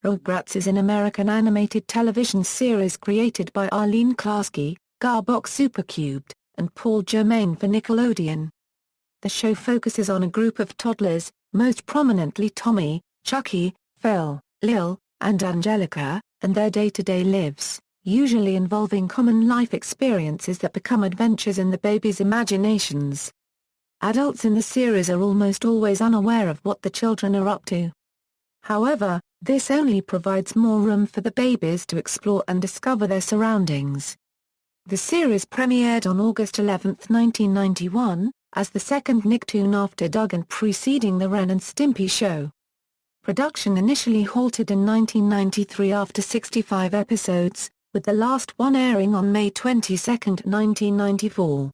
Rugrats is an American animated television series created by Arlene Klasky, Gábor Csupó, and Paul Germain for Nickelodeon. The show focuses on a group of toddlers, most prominently Tommy, Chuckie, Phil, Lil, and Angelica, and their day-to-day lives, usually involving common life experiences that become adventures in the babies' imaginations. Adults in the series are almost always unaware of what the children are up to. However, this only provides more room for the babies to explore and discover their surroundings. The series premiered on August 11, 1991, as the second Nicktoon after Doug and preceding the Ren and Stimpy Show. Production initially halted in 1993 after 65 episodes, with the last one airing on May 22, 1994.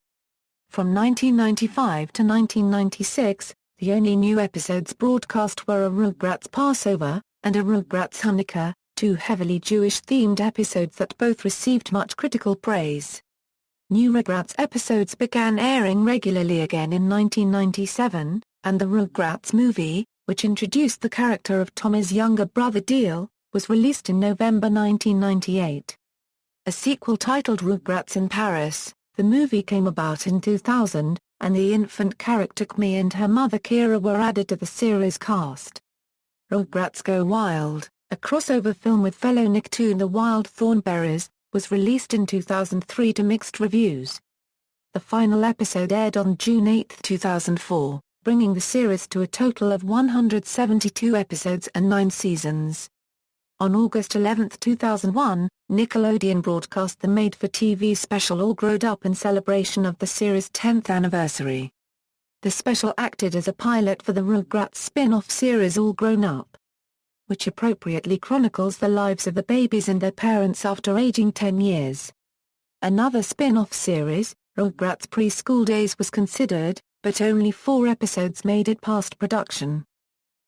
From 1995 to 1996, the only new episodes broadcast were a Rugrats Passover, and a Rugrats Chanukah, two heavily Jewish-themed episodes that both received much critical praise. New Rugrats episodes began airing regularly again in 1997, and the Rugrats Movie, which introduced the character of Tommy's younger brother Dale, was released in November 1998. A sequel titled Rugrats in Paris, the movie came about in 2000, and the infant character Kimi and her mother Kira were added to the series cast. Rugrats Go Wild, a crossover film with fellow Nicktoon The Wild Thornberrys, was released in 2003 to mixed reviews. The final episode aired on June 8, 2004, bringing the series to a total of 172 episodes and 9 seasons. On August 11, 2001, Nickelodeon broadcast the made-for-TV special All Growed Up in celebration of the series' 10th anniversary. The special acted as a pilot for the Rugrats spin-off series All Grown Up, which appropriately chronicles the lives of the babies and their parents after aging 10 years. Another spin-off series, Rugrats Preschool Days, was considered, but only 4 episodes made it past production.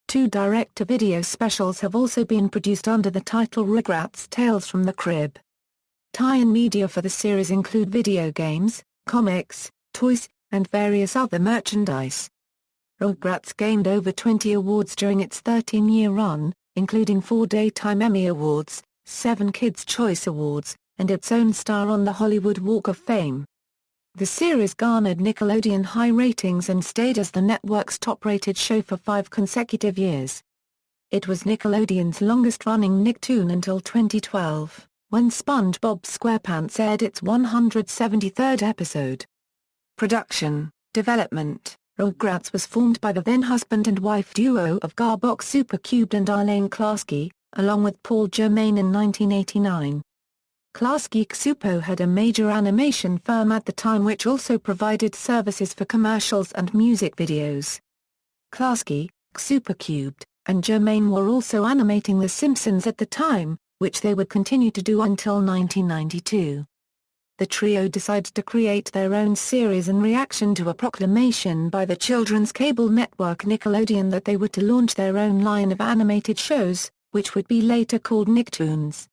2 direct-to-video specials have also been produced under the title Rugrats Tales from the Crib. Tie-in media for the series include video games, comics, toys, and various other merchandise. Rugrats gained over 20 awards during its 13-year run, including 4 Daytime Emmy Awards, 7 Kids' Choice Awards, and its own star on the Hollywood Walk of Fame. The series garnered Nickelodeon high ratings and stayed as the network's top-rated show for 5 consecutive years. It was Nickelodeon's longest-running Nicktoon until 2012, when SpongeBob SquarePants aired its 173rd episode. Production, development. Rugrats was formed by the then husband and wife duo of Gábor Csupó and Arlene Klasky, along with Paul Germain in 1989. Klasky Csupó had a major animation firm at the time which also provided services for commercials and music videos. Klasky, Csupó, and Germain were also animating The Simpsons at the time, which they would continue to do until 1992. The trio decided to create their own series in reaction to a proclamation by the children's cable network Nickelodeon that they were to launch their own line of animated shows, which would be later called Nicktoons.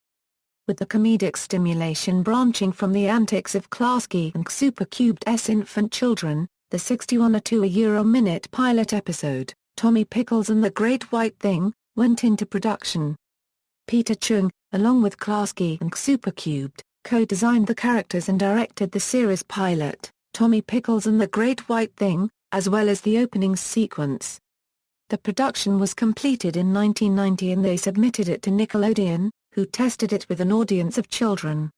With the comedic stimulation branching from the antics of Klasky and Csupó's infant children, the 61.2-minute pilot episode, Tommy Pickles and the Great White Thing, went into production. Peter Chung, along with Klasky and Csupó, co-designed the characters and directed the series pilot, Tommy Pickles and the Great White Thing, as well as the opening sequence. The production was completed in 1990 and they submitted it to Nickelodeon, who tested it with an audience of children.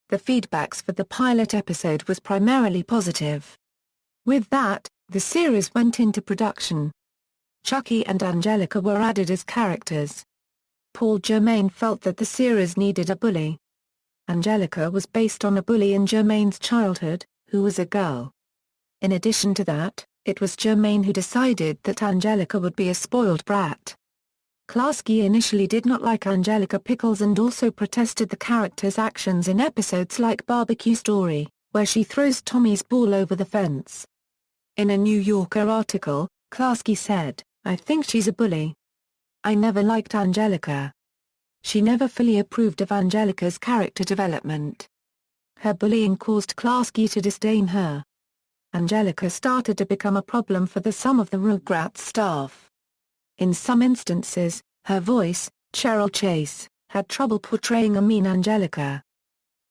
The feedbacks for the pilot episode was primarily positive. With that, the series went into production. Chuckie and Angelica were added as characters. Paul Germain felt that the series needed a bully. Angelica was based on a bully in Germain's childhood, who was a girl. In addition to that, it was Germain who decided that Angelica would be a spoiled brat. Klasky initially did not like Angelica Pickles and also protested the character's actions in episodes like Barbecue Story, where she throws Tommy's ball over the fence. In a New Yorker article, Klasky said, "I think she's a bully. I never liked Angelica. She never fully approved of Angelica's character development. Her bullying caused Klasky to disdain her. Angelica started to become a problem for some of the Rugrats staff. In some instances, her voice, Cheryl Chase, had trouble portraying a mean Angelica.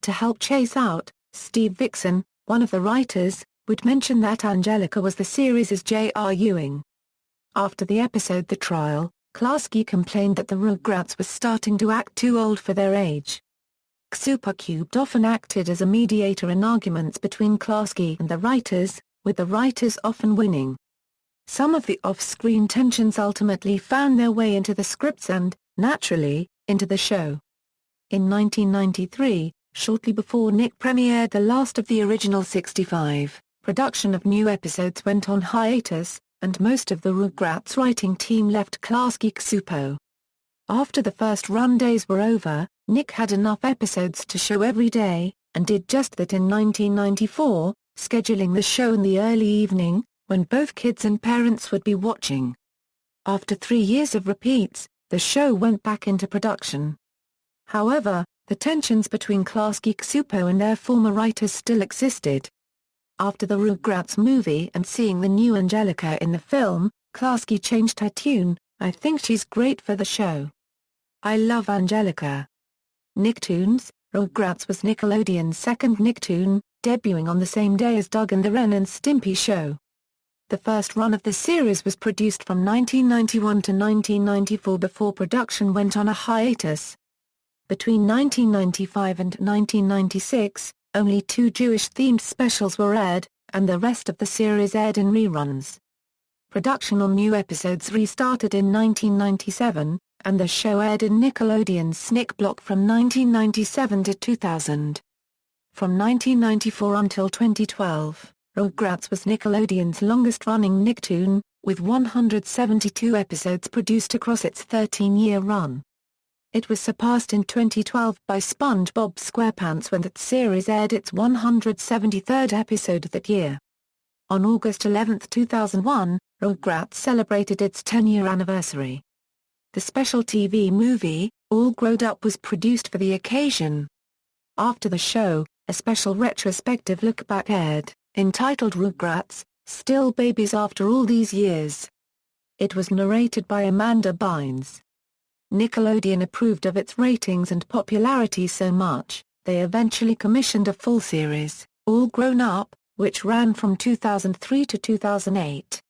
To help Chase out, Steve Vixen, one of the writers, would mention that Angelica was the series' J.R. Ewing. After the episode The Trial, Klasky complained that the Rugrats was starting to act too old for their age. Supercubed often acted as a mediator in arguments between Klasky and the writers, with the writers often winning. Some of the off-screen tensions ultimately found their way into the scripts and, naturally, into the show. In 1993, shortly before Nick premiered the last of the original 65, production of new episodes went on hiatus, and most of the Rugrats writing team left Klasky Csupó. After the first run days were over, Nick had enough episodes to show every day, and did just that in 1994, scheduling the show in the early evening, when both kids and parents would be watching. After 3 years of repeats, the show went back into production. However, the tensions between Klasky Csupó and their former writers still existed. After the Rugrats movie and seeing the new Angelica in the film, Klasky changed her tune. "I think she's great for the show. I love Angelica." Nicktoons, Rugrats was Nickelodeon's second Nicktoon, debuting on the same day as Doug and the Ren and Stimpy Show. The first run of the series was produced from 1991 to 1994 before production went on a hiatus. Between 1995 and 1996, only 2 Jewish-themed specials were aired, and the rest of the series aired in reruns. Production on new episodes restarted in 1997, and the show aired in Nickelodeon's Snick Block from 1997 to 2000. From 1994 until 2012, Rugrats was Nickelodeon's longest-running Nicktoon, with 172 episodes produced across its 13-year run. It was surpassed in 2012 by SpongeBob SquarePants when that series aired its 173rd episode that year. On August 11, 2001, Rugrats celebrated its 10-year anniversary. The special TV movie, All Grown Up, was produced for the occasion. After the show, a special retrospective look-back aired, entitled Rugrats, Still Babies After All These Years. It was narrated by Amanda Bynes. Nickelodeon approved of its ratings and popularity so much, they eventually commissioned a full series, All Grown Up, which ran from 2003 to 2008.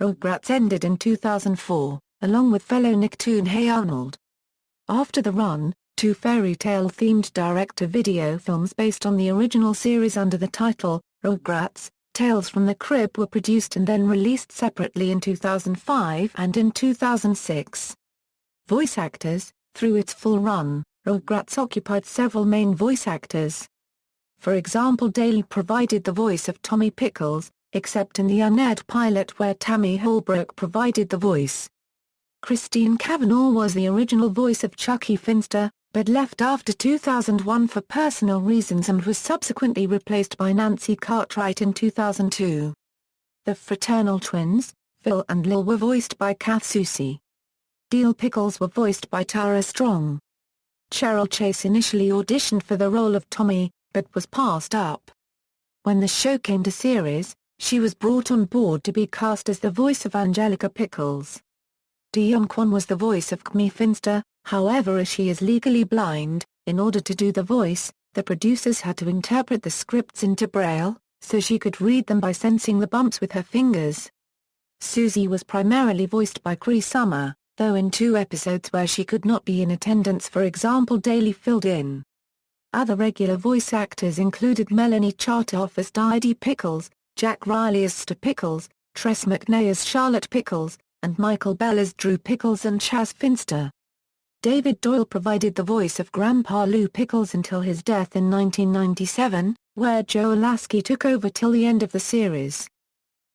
Rugrats ended in 2004, along with fellow Nicktoon Hey Arnold. After the run, 2 fairy tale-themed direct-to-video films based on the original series under the title, Rugrats, Tales from the Crib, were produced and then released separately in 2005 and in 2006. Voice actors: through its full run, Rugrats occupied several main voice actors. For example, Daly provided the voice of Tommy Pickles, except in the unaired pilot where Tammy Holbrook provided the voice. Christine Cavanaugh was the original voice of Chuckie Finster, but left after 2001 for personal reasons and was subsequently replaced by Nancy Cartwright in 2002. The fraternal twins, Phil and Lil, were voiced by Kath Soucie. Deal Pickles were voiced by Tara Strong. Cheryl Chase initially auditioned for the role of Tommy, but was passed up. When the show came to series, she was brought on board to be cast as the voice of Angelica Pickles. Dion Kwan was the voice of Kimi Finster. However, as she is legally blind, in order to do the voice, the producers had to interpret the scripts into Braille, so she could read them by sensing the bumps with her fingers. Susie was primarily voiced by Cree Summer, though in 2 episodes where she could not be in attendance, for example, Daly filled in. Other regular voice actors included Melanie Chartoff as Didi Pickles, Jack Riley as Stu Pickles, Tress McNay as Charlotte Pickles, and Michael Bell as Drew Pickles and Chaz Finster. David Doyle provided the voice of Grandpa Lou Pickles until his death in 1997, where Joe Lasky took over till the end of the series.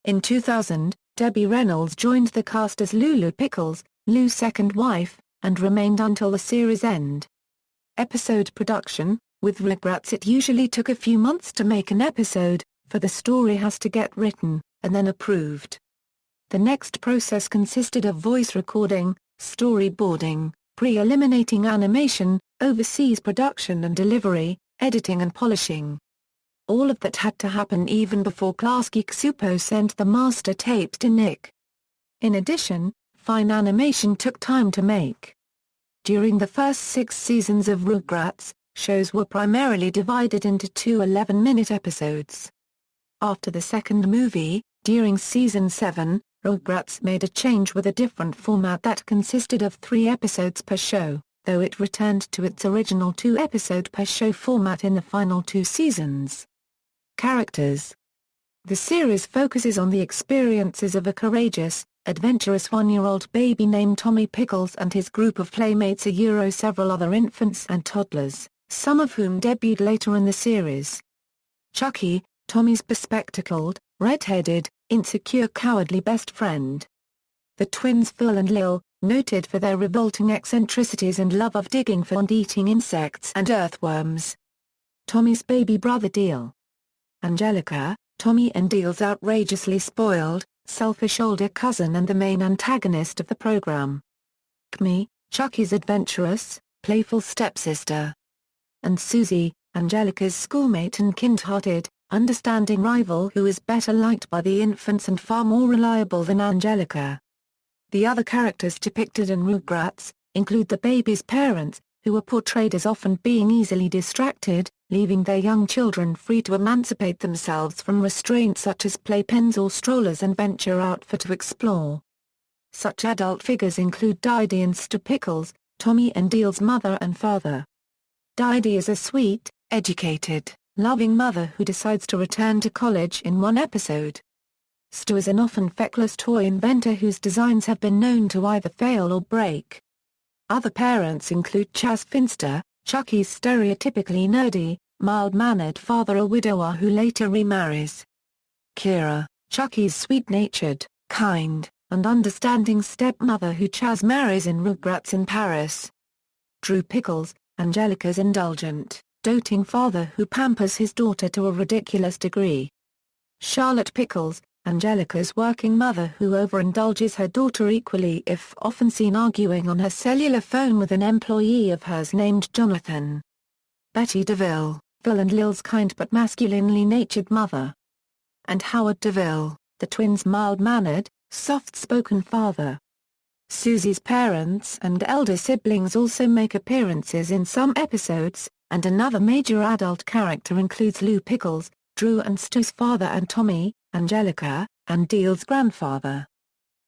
In 2000, Debbie Reynolds joined the cast as Lulu Pickles, Lou's second wife, and remained until the series' end. Episode production: with Rugrats it usually took a few months to make an episode, for the story has to get written, and then approved. The next process consisted of voice recording, storyboarding, pre-eliminating animation, overseas production and delivery, editing and polishing. All of that had to happen even before Klasky Csupó sent the master tapes to Nick. In addition, fine animation took time to make. During the first 6 seasons of Rugrats, shows were primarily divided into 2 11-minute episodes. After the second movie, during season 7, Rugrats made a change with a different format that consisted of 3 episodes per show, though it returned to its original 2-episode per show format in the final 2 seasons. Characters. The series focuses on the experiences of a courageous, adventurous 1-year-old baby named Tommy Pickles and his group of playmates, several other infants and toddlers, some of whom debuted later in the series. Chuckie, Tommy's bespectacled, red-headed, insecure cowardly best friend. The twins Phil and Lil, noted for their revolting eccentricities and love of digging for and eating insects and earthworms. Tommy's baby brother Deel. Angelica, Tommy and Deel's outrageously spoiled, selfish older cousin and the main antagonist of the program. Kimi, Chuckie's adventurous, playful stepsister. And Susie, Angelica's schoolmate and kind-hearted, understanding rival who is better liked by the infants and far more reliable than Angelica. The other characters depicted in Rugrats include the baby's parents, who are portrayed as often being easily distracted, leaving their young children free to emancipate themselves from restraints such as playpens or strollers and venture out to explore. Such adult figures include Didi and Stu Pickles, Tommy and Deel's mother and father. Didi is a sweet, educated, loving mother who decides to return to college in one episode. Stu is an often feckless toy inventor whose designs have been known to either fail or break. Other parents include Chaz Finster, Chuckie's stereotypically nerdy, mild-mannered father, a widower who later remarries. Kira, Chuckie's sweet-natured, kind, and understanding stepmother who Chaz marries in Rugrats in Paris. Drew Pickles, Angelica's indulgent, doting father who pampers his daughter to a ridiculous degree. Charlotte Pickles, Angelica's working mother who overindulges her daughter equally if often seen arguing on her cellular phone with an employee of hers named Jonathan. Betty DeVille, Phil and Lil's kind but masculinely natured mother. And Howard DeVille, the twins' mild-mannered, soft-spoken father. Susie's parents and elder siblings also make appearances in some episodes, and another major adult character includes Lou Pickles, Drew and Stu's father and Tommy, Angelica, and Deel's grandfather.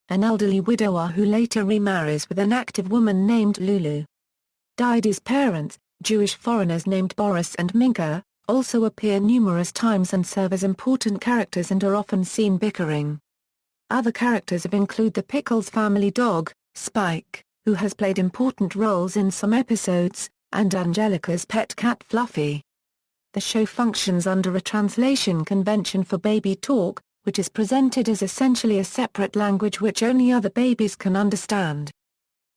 An elderly widower who later remarries with an active woman named Lulu. Didi's parents, Jewish foreigners named Boris and Minka, also appear numerous times and serve as important characters and are often seen bickering. Other characters include the Pickles family dog, Spike, who has played important roles in some episodes, and Angelica's pet cat Fluffy. The show functions under a translation convention for baby talk, which is presented as essentially a separate language which only other babies can understand.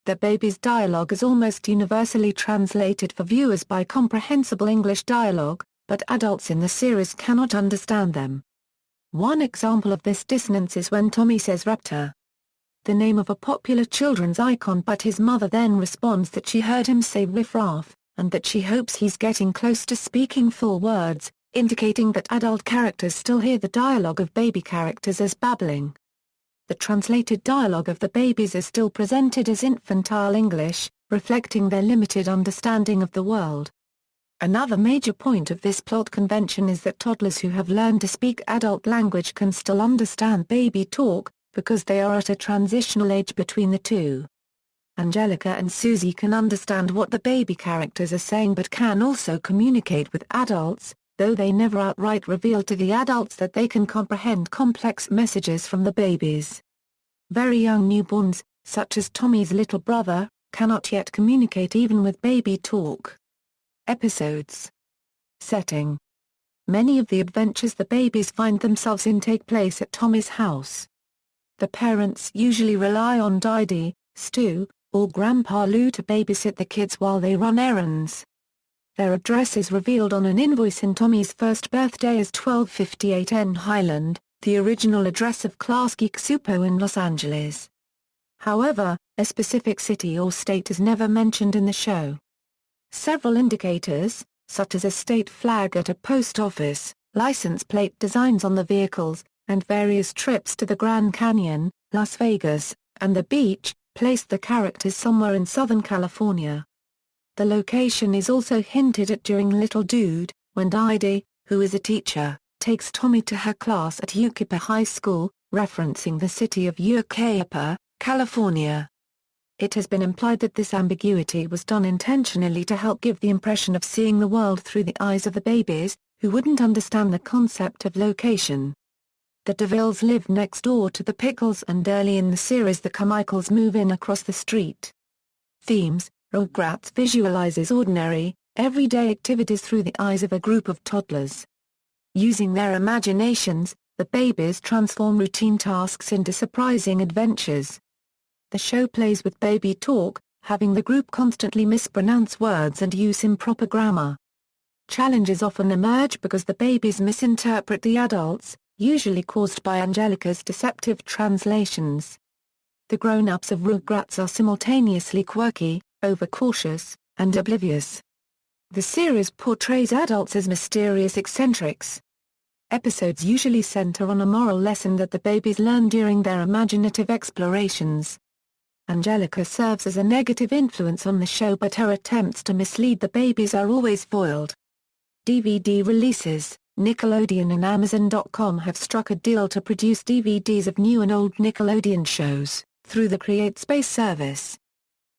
The baby's dialogue is almost universally translated for viewers by comprehensible English dialogue, but adults in the series cannot understand them. One example of this dissonance is when Tommy says raptor, the name of a popular children's icon, but his mother then responds that she heard him say riff-raff, and that she hopes he's getting close to speaking full words, indicating that adult characters still hear the dialogue of baby characters as babbling. The translated dialogue of the babies is still presented as infantile English, reflecting their limited understanding of the world. Another major point of this plot convention is that toddlers who have learned to speak adult language can still understand baby talk, because they are at a transitional age between the two. Angelica and Susie can understand what the baby characters are saying but can also communicate with adults, though they never outright reveal to the adults that they can comprehend complex messages from the babies. Very young newborns, such as Tommy's little brother, cannot yet communicate even with baby talk. Episodes. Setting. Many of the adventures the babies find themselves in take place at Tommy's house. The parents usually rely on Didi, Stu, or Grandpa Lou to babysit the kids while they run errands. Their address is revealed on an invoice in Tommy's first birthday as 1258 N Highland, the original address of Klasky Csupó in Los Angeles. However, a specific city or state is never mentioned in the show. Several indicators, such as a state flag at a post office, license plate designs on the vehicles, and various trips to the Grand Canyon, Las Vegas, and the beach, placed the characters somewhere in Southern California. The location is also hinted at during Little Dude, when Didi, who is a teacher, takes Tommy to her class at Yucaipa High School, referencing the city of Yucaipa, California. It has been implied that this ambiguity was done intentionally to help give the impression of seeing the world through the eyes of the babies, who wouldn't understand the concept of location. The DeVilles live next door to the Pickles, and early in the series the Carmichaels move in across the street. Themes: Rugrats visualizes ordinary, everyday activities through the eyes of a group of toddlers. Using their imaginations, the babies transform routine tasks into surprising adventures. The show plays with baby talk, having the group constantly mispronounce words and use improper grammar. Challenges often emerge because the babies misinterpret the adults, usually caused by Angelica's deceptive translations. The grown-ups of Rugrats are simultaneously quirky, overcautious, and oblivious. The series portrays adults as mysterious eccentrics. Episodes usually center on a moral lesson that the babies learn during their imaginative explorations. Angelica serves as a negative influence on the show, but her attempts to mislead the babies are always foiled. DVD releases: Nickelodeon and Amazon.com have struck a deal to produce DVDs of new and old Nickelodeon shows, through the CreateSpace service.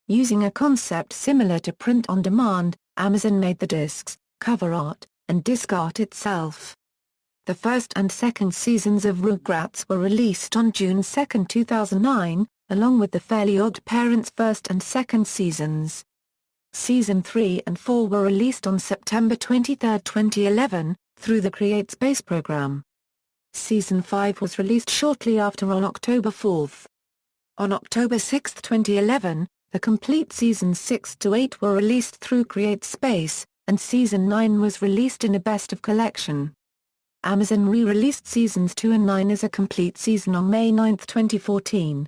Using a concept similar to print on demand, Amazon made the discs, cover art, and disc art itself. The first and second seasons of Rugrats were released on June 2, 2009, along with the Fairly Odd Parents' first and second seasons. Season 3 and 4 were released on September 23, 2011, through the CreateSpace program. Season 5 was released shortly after on October 4. On October 6, 2011, the complete seasons 6 to 8 were released through CreateSpace, and Season 9 was released in a best-of collection. Amazon re-released Seasons 2 and 9 as a complete season on May 9, 2014.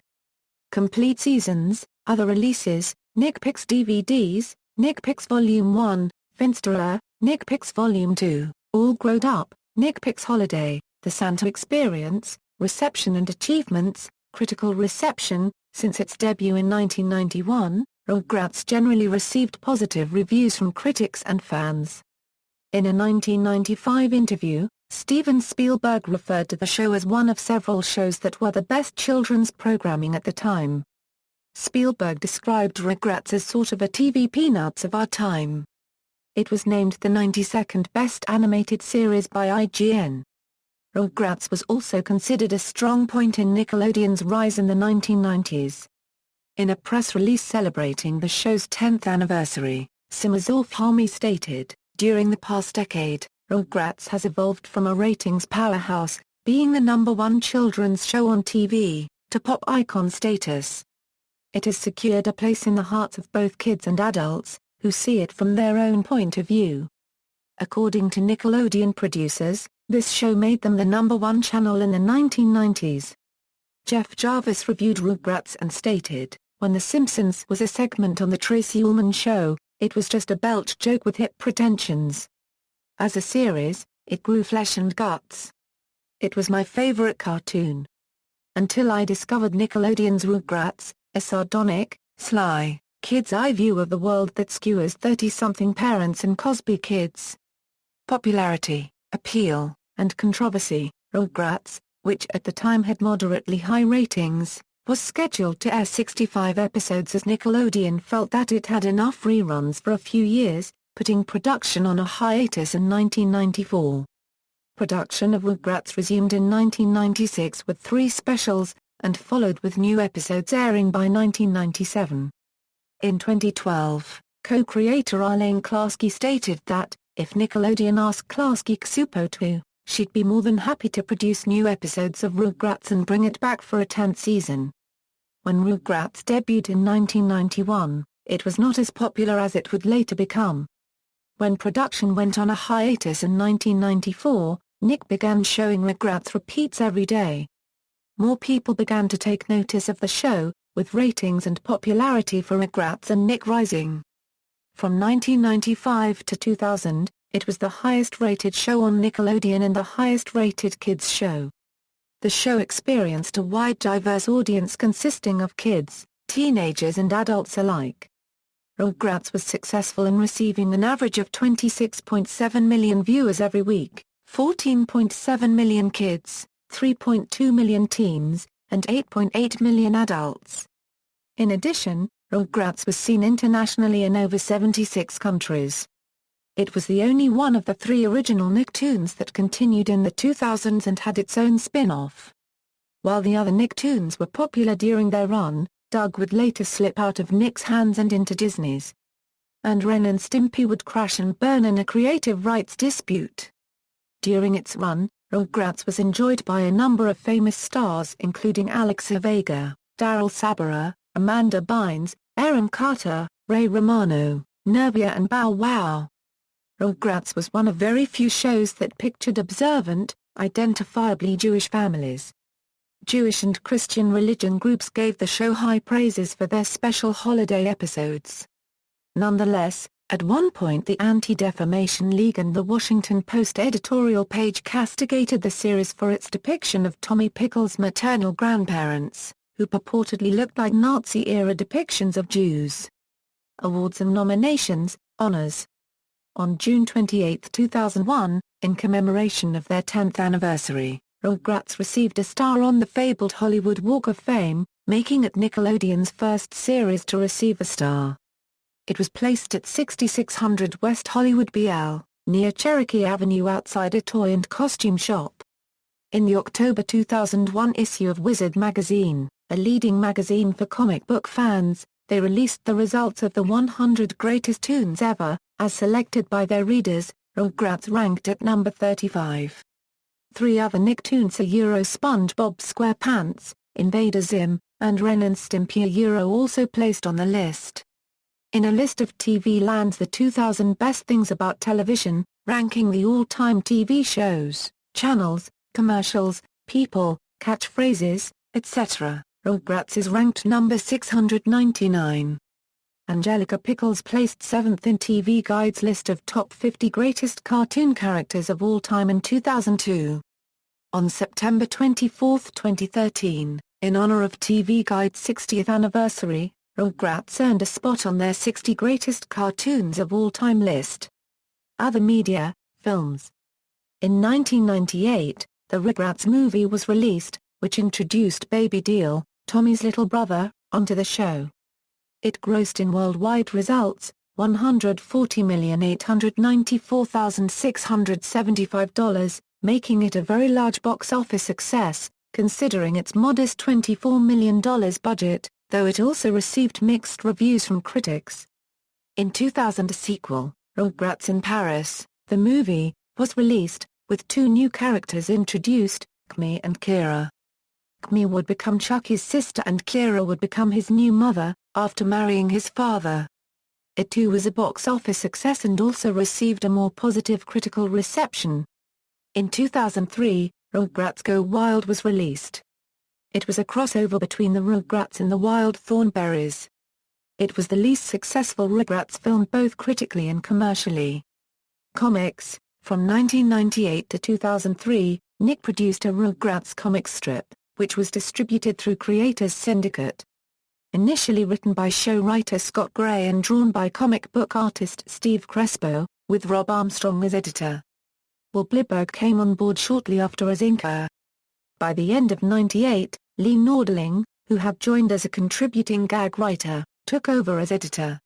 Complete seasons, other releases: Nick Picks DVDs, Nick Picks Volume 1, Finsterer, Nick Picks Volume 2, All Growed Up, Nick Picks Holiday, The Santa Experience, Reception and Achievements, Critical Reception. Since its debut in 1991, Rugrats generally received positive reviews from critics and fans. In a 1995 interview, Steven Spielberg referred to the show as one of several shows that were the best children's programming at the time. Spielberg described Rugrats as sort of a TV Peanuts of our time. It was named the 92nd best animated series by IGN. Rugrats was also considered a strong point in Nickelodeon's rise in the 1990s. In a press release celebrating the show's 10th anniversary, Simazorf Hami stated, "During the past decade, Rugrats has evolved from a ratings powerhouse, being the #1 children's show on TV, to pop icon status. It has secured a place in the hearts of both kids and adults, who see it from their own point of view." According to Nickelodeon producers, this show made them the #1 channel in the 1990s. Jeff Jarvis reviewed Rugrats and stated, "When The Simpsons was a segment on the Tracy Ullman Show, it was just a belch joke with hip pretensions. As a series, it grew flesh and guts. It was my favorite cartoon. Until I discovered Nickelodeon's Rugrats, a sardonic, sly, kid's eye view of the world that skewers 30-something parents and Cosby kids." Popularity, appeal, and controversy. Rugrats, which at the time had moderately high ratings, was scheduled to air 65 episodes as Nickelodeon felt that it had enough reruns for a few years, putting production on a hiatus in 1994. Production of Rugrats resumed in 1996 with 3 specials, and followed with new episodes airing by 1997. In 2012, co-creator Arlene Klasky stated that, if Nickelodeon asked Klasky Csupó to, she'd be more than happy to produce new episodes of Rugrats and bring it back for a 10th season. When Rugrats debuted in 1991, it was not as popular as it would later become. When production went on a hiatus in 1994, Nick began showing Rugrats repeats every day. More people began to take notice of the show, with ratings and popularity for Rugrats and Nick rising. From 1995 to 2000, it was the highest-rated show on Nickelodeon and the highest-rated kids show. The show experienced a wide diverse audience consisting of kids, teenagers and adults alike. Rugrats was successful in receiving an average of 26.7 million viewers every week, 14.7 million kids, 3.2 million teens, and 8.8 million adults. In addition, Rugrats was seen internationally in over 76 countries. It was the only one of the 3 original Nicktoons that continued in the 2000s and had its own spin-off. While the other Nicktoons were popular during their run, Doug would later slip out of Nick's hands and into Disney's. And Ren and Stimpy would crash and burn in a creative rights dispute. During its run, Rugrats was enjoyed by a number of famous stars including Alexa Vega, Daryl Sabara, Amanda Bynes, Aaron Carter, Ray Romano, Nervia and Bow Wow. Rugrats was one of very few shows that pictured observant, identifiably Jewish families. Jewish and Christian religion groups gave the show high praises for their special holiday episodes. Nonetheless, at one point the Anti-Defamation League and the Washington Post editorial page castigated the series for its depiction of Tommy Pickles' maternal grandparents, who purportedly looked like Nazi-era depictions of Jews. Awards and nominations, honors. On June 28, 2001, in commemoration of their 10th anniversary, Rugrats received a star on the fabled Hollywood Walk of Fame, making it Nickelodeon's first series to receive a star. It was placed at 6600 West Hollywood BL, near Cherokee Avenue outside a toy and costume shop. In the October 2001 issue of Wizard magazine, a leading magazine for comic book fans, they released the results of the 100 Greatest Toons Ever, as selected by their readers. Rugrats ranked at number 35. 3 other Nicktoons are SpongeBob SquarePants, Invader Zim, and Ren and Stimpy are also placed on the list. In a list of TV Land's the 2000 Best Things About Television, ranking the all-time TV shows, channels, commercials, people, catchphrases, etc., Rugrats is ranked number 699. Angelica Pickles placed 7th in TV Guide's list of top 50 greatest cartoon characters of all time in 2002. On September 24, 2013, in honor of TV Guide's 60th anniversary, Rugrats earned a spot on their 60 greatest cartoons of all time list. Other media, films. In 1998, the Rugrats movie was released, which introduced Baby Deal, Tommy's little brother, onto the show. It grossed in worldwide results, $140,894,675, making it a very large box office success, considering its modest $24 million budget, though it also received mixed reviews from critics. In 2000 a sequel, Rugrats in Paris, the movie, was released, with 2 new characters introduced, Kimi and Kira. Kimi would become Chuckie's sister and Kira would become his new mother, after marrying his father. It too was a box office success and also received a more positive critical reception. In 2003, Rugrats Go Wild was released. It was a crossover between the Rugrats and the Wild Thornberrys. It was the least successful Rugrats film both critically and commercially. Comics. From 1998 to 2003, Nick produced a Rugrats comic strip, which was distributed through Creators Syndicate. Initially written by show writer Scott Gray and drawn by comic book artist Steve Crespo, with Rob Armstrong as editor. Will Bliberg came on board shortly after as inker. By the end of '98, Lee Nordling, who had joined as a contributing gag writer, took over as editor.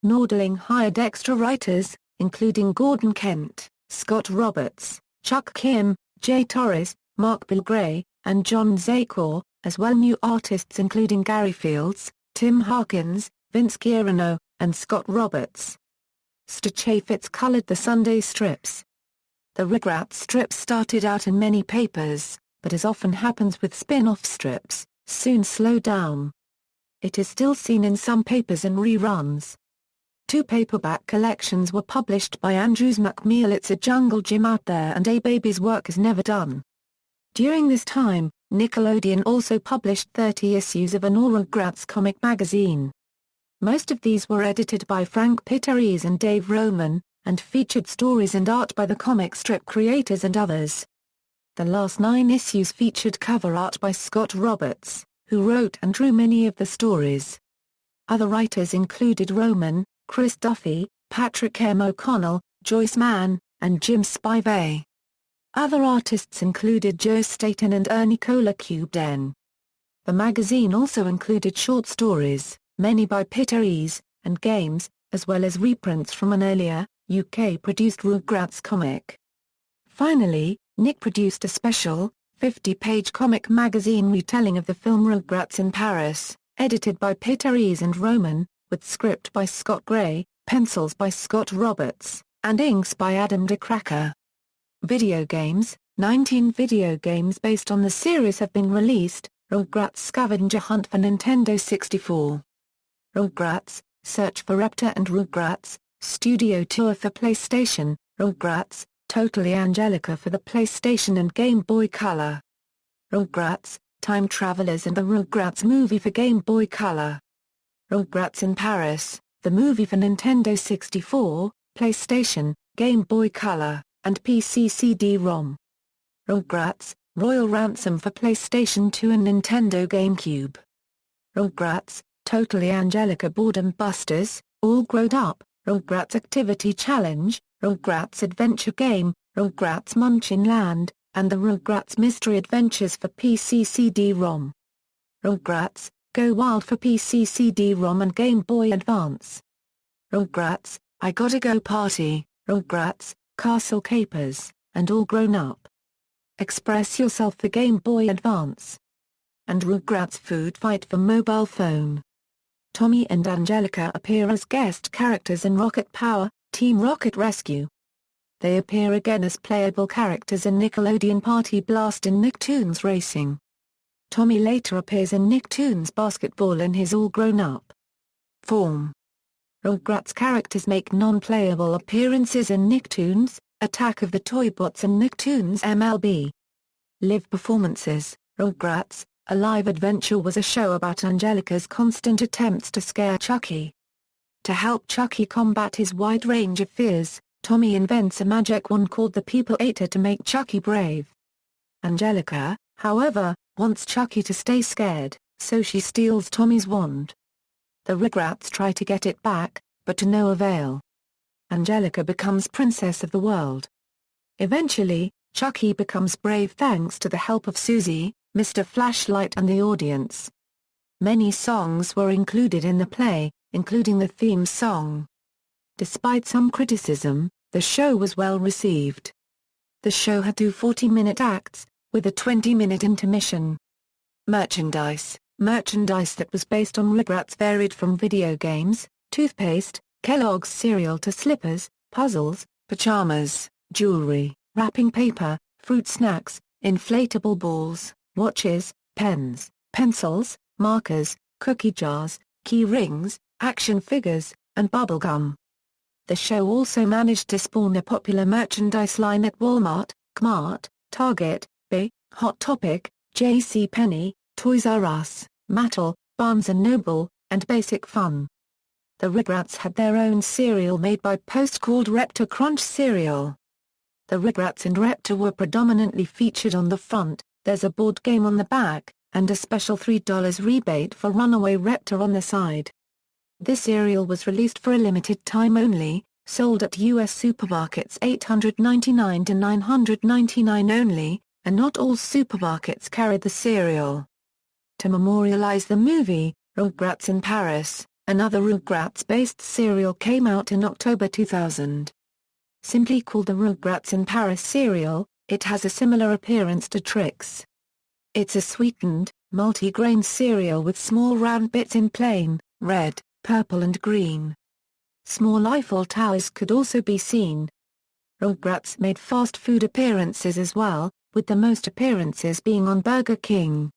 Nordling hired extra writers, including Gordon Kent, Scott Roberts, Chuck Kim, Jay Torres, Mark Bill Gray, and John Zakor, as well new artists including Gary Fields, Tim Harkins, Vince Guarino, and Scott Roberts. Stu Chaffetz colored the Sunday strips. The Rugrats strips started out in many papers, but as often happens with spin-off strips, soon slowed down. It is still seen in some papers and reruns. 2 paperback collections were published by Andrews McMeel. It's a Jungle Gym Out There and A Baby's Work Is Never Done. During this time, Nickelodeon also published 30 issues of an all-Rugrats comic magazine. Most of these were edited by Frank Pittarese and Dave Roman, and featured stories and art by the comic strip creators and others. The last 9 issues featured cover art by Scott Roberts, who wrote and drew many of the stories. Other writers included Roman, Chris Duffy, Patrick M. O'Connell, Joyce Mann, and Jim Spivey. Other artists included Joe Staton and Ernie Colacubden. The magazine also included short stories, many by Peter Ease, and games, as well as reprints from an earlier, UK-produced Rugrats comic. Finally, Nick produced a special, 50-page comic magazine retelling of the film Rugrats in Paris, edited by Peter Ease and Roman, with script by Scott Gray, pencils by Scott Roberts, and inks by Adam DeCracker. Video games: 19 video games based on the series have been released. Rugrats Scavenger Hunt for Nintendo 64. Rugrats, Search for Raptor and Rugrats, Studio Tour for PlayStation, Rugrats, Totally Angelica for the PlayStation and Game Boy Color. Rugrats, Time Travelers and the Rugrats Movie for Game Boy Color. Rugrats in Paris, the movie for Nintendo 64, PlayStation, Game Boy Color, and PC CD-ROM. Rugrats, Royal Ransom for PlayStation 2 and Nintendo GameCube. Rugrats, Totally Angelica Boredom Busters, All Grown Up, Rugrats Activity Challenge, Rugrats Adventure Game, Rugrats Munchin Land, and the Rugrats Mystery Adventures for PC CD-ROM. Rugrats, Go Wild for PC CD-ROM and Game Boy Advance. Rugrats, I Gotta Go Party, Rugrats, Castle Capers, and All Grown Up. Express Yourself for Game Boy Advance. And Rugrats Food Fight for mobile phone. Tommy and Angelica appear as guest characters in Rocket Power, Team Rocket Rescue. They appear again as playable characters in Nickelodeon Party Blast in Nicktoons Racing. Tommy later appears in Nicktoons Basketball in his All Grown Up form. Rugrats characters make non-playable appearances in Nicktoons, Attack of the Toybots and Nicktoons MLB. Live performances: Rugrats, A Live Adventure was a show about Angelica's constant attempts to scare Chuckie. To help Chuckie combat his wide range of fears, Tommy invents a magic wand called the People Eater to make Chuckie brave. Angelica, however, wants Chuckie to stay scared, so she steals Tommy's wand. The Rugrats try to get it back, but to no avail. Angelica becomes princess of the world. Eventually, Chuckie becomes brave thanks to the help of Susie, Mr. Flashlight and the audience. Many songs were included in the play, including the theme song. Despite some criticism, the show was well received. The show had 2 40-minute acts, with a 20-minute intermission. Merchandise that was based on Rugrats varied from video games, toothpaste, Kellogg's cereal to slippers, puzzles, pajamas, jewelry, wrapping paper, fruit snacks, inflatable balls, watches, pens, pencils, markers, cookie jars, key rings, action figures, and bubblegum. The show also managed to spawn a popular merchandise line at Walmart, Kmart, Target, Bay, Hot Topic, JCPenney, Toys R Us, Mattel, Barnes & Noble, and Basic Fun. The Rugrats had their own cereal made by Post called Reptar Crunch cereal. The Rugrats and Reptar were predominantly featured on the front, there's a board game on the back, and a special $3 rebate for Runaway Reptar on the side. This cereal was released for a limited time only, sold at U.S. supermarkets $8.99 to $9.99 only, and not all supermarkets carried the cereal. To memorialize the movie, Rugrats in Paris, another Rugrats-based cereal came out in October 2000. Simply called the Rugrats in Paris cereal, it has a similar appearance to Trix. It's a sweetened, multi-grain cereal with small round bits in plain, red, purple and green. Small Eiffel Towers could also be seen. Rugrats made fast food appearances as well, with the most appearances being on Burger King.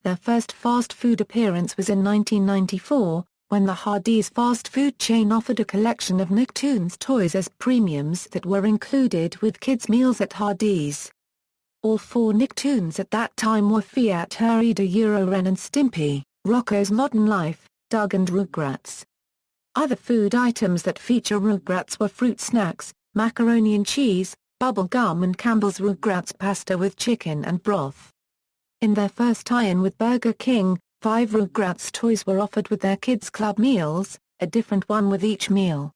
Their first fast food appearance was in 1994, when the Hardee's fast food chain offered a collection of Nicktoons toys as premiums that were included with kids' meals at Hardee's. All 4 Nicktoons at that time were Fiat Hurry Ren and Stimpy, Rocko's Modern Life, Doug and Rugrats. Other food items that feature Rugrats were fruit snacks, macaroni and cheese, bubble gum and Campbell's Rugrats pasta with chicken and broth. In their first tie-in with Burger King, 5 Rugrats toys were offered with their Kids Club meals, a different one with each meal.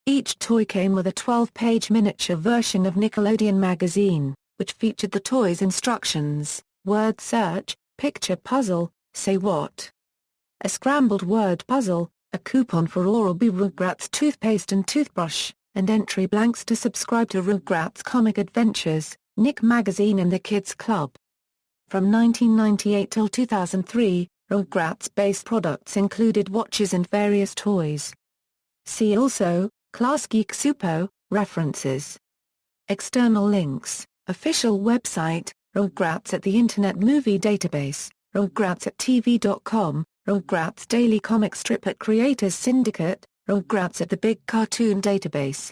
Each toy came with a 12-page miniature version of Nickelodeon magazine, which featured the toy's instructions, word search, picture puzzle, say what, a scrambled word puzzle, a coupon for Oral-B Rugrats toothpaste and toothbrush, and entry blanks to subscribe to Rugrats Comic Adventures, Nick Magazine and the Kids Club. From 1998 till 2003, Rugrats-based products included watches and various toys. See also, Klasky Csupó, references. External links, official website, Rugrats at the Internet Movie Database, Rugrats at TV.com, Rugrats Daily Comic Strip at Creators Syndicate, Rugrats at the Big Cartoon Database.